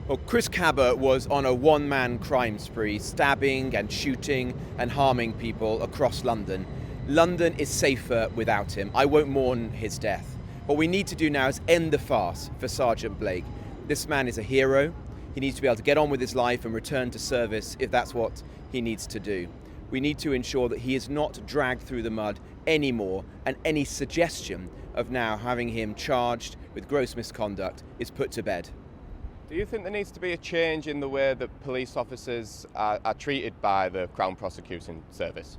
Well, Chris Kaba was on a one-man crime spree, stabbing and shooting and harming people across London. London is safer without him. I won't mourn his death. What we need to do now is end the farce for Sergeant Blake. This man is a hero. He needs to be able to get on with his life and return to service if that's what he needs to do. We need to ensure that he is not dragged through the mud anymore, and any suggestion of now having him charged with gross misconduct is put to bed. Do you think there needs to be a change in the way that police officers are treated by the Crown Prosecuting Service?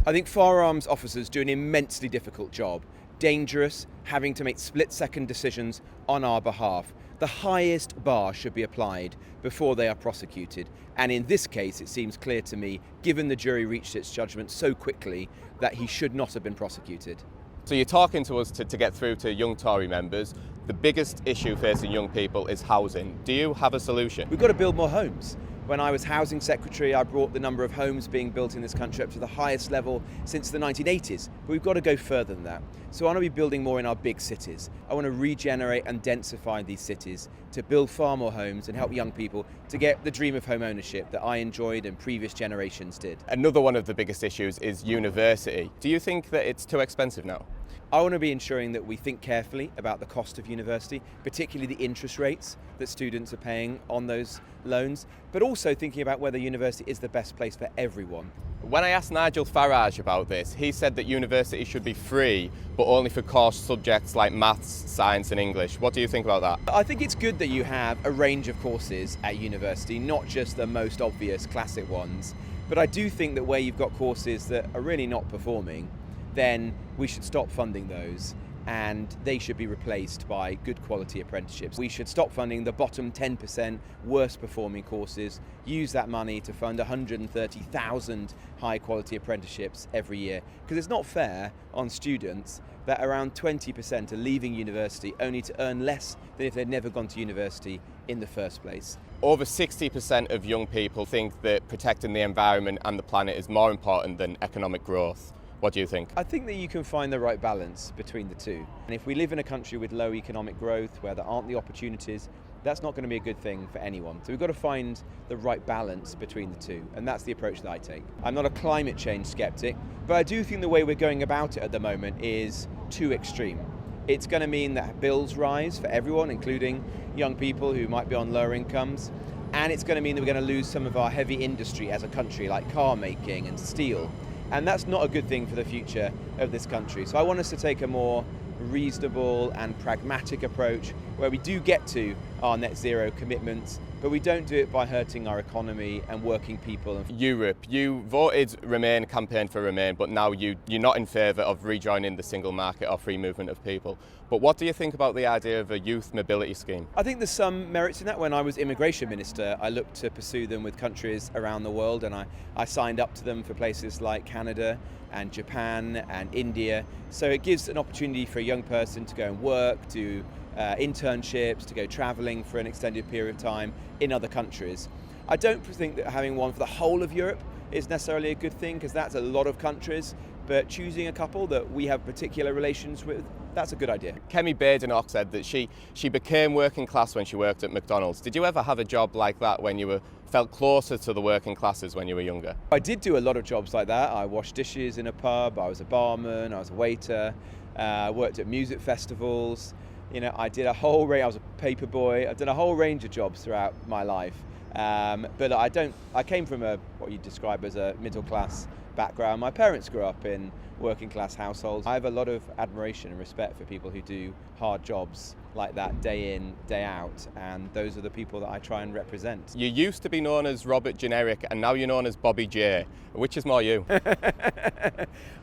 I think firearms officers do an immensely difficult job, dangerous, having to make split-second decisions on our behalf. The highest bar should be applied before they are prosecuted. And in this case, it seems clear to me, given the jury reached its judgment so quickly, that he should not have been prosecuted. So you're talking to us to get through to young Tory members. The biggest issue facing young people is housing. Do you have a solution? We've got to build more homes. When I was Housing Secretary, I brought the number of homes being built in this country up to the highest level since the 1980s. But we've got to go further than that. So I want to be building more in our big cities. I want to regenerate and densify these cities to build far more homes and help young people to get the dream of home ownership that I enjoyed and previous generations did. Another one of the biggest issues is university. Do you think that it's too expensive now? I want to be ensuring that we think carefully about the cost of university, particularly the interest rates that students are paying on those loans, but also thinking about whether university is the best place for everyone. When I asked Nigel Farage about this, he said that university should be free, but only for core subjects like maths, science and English. What do you think about that? I think it's good that you have a range of courses at university, not just the most obvious classic ones, but I do think that where you've got courses that are really not performing, then we should stop funding those and they should be replaced by good quality apprenticeships. We should stop funding the bottom 10% worst performing courses, use that money to fund 130,000 high quality apprenticeships every year, because it's not fair on students that around 20% are leaving university only to earn less than if they'd never gone to university in the first place. Over 60% of young people think that protecting the environment and the planet is more important than economic growth. What do you think? I think that you can find the right balance between the two. And if we live in a country with low economic growth, where there aren't the opportunities, that's not going to be a good thing for anyone. So we've got to find the right balance between the two. And that's the approach that I take. I'm not a climate change skeptic, but I do think the way we're going about it at the moment is too extreme. It's going to mean that bills rise for everyone, including young people who might be on lower incomes. And it's going to mean that we're going to lose some of our heavy industry as a country, like car making and steel. And that's not a good thing for the future of this country. So I want us to take a more reasonable and pragmatic approach where we do get to our net zero commitments, but we don't do it by hurting our economy and working people. Europe, you voted Remain, campaigned for Remain, but now you're not in favour of rejoining the single market or free movement of people. But what do you think about the idea of a youth mobility scheme? I think there's some merits in that. When I was Immigration Minister, I looked to pursue them with countries around the world, and I signed up to them for places like Canada and Japan and India. So it gives an opportunity for a young person to go and work, do internships, to go travelling for an extended period of time in other countries. I don't think that having one for the whole of Europe is necessarily a good thing, because that's a lot of countries, but choosing a couple that we have particular relations with, that's a good idea. Kemi Badenoch said that she became working class when she worked at McDonald's. Did you ever have a job like that when you felt closer to the working classes when you were younger? I did do a lot of jobs like that. I washed dishes in a pub, I was a barman, I was a waiter, I worked at music festivals. You know, I did a whole range. I was a paper boy. I've done a whole range of jobs throughout my life. But I came from what you describe as a middle class background. My parents grew up in working class households. I have a lot of admiration and respect for people who do hard jobs like that day in, day out, and those are the people that I try and represent. You used to be known as Robert Jenrick, and now you're known as Bobby J. Which is more you?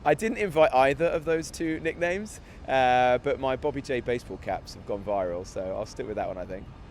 I didn't invite either of those two nicknames, but my Bobby J baseball caps have gone viral, so I'll stick with that one, I think.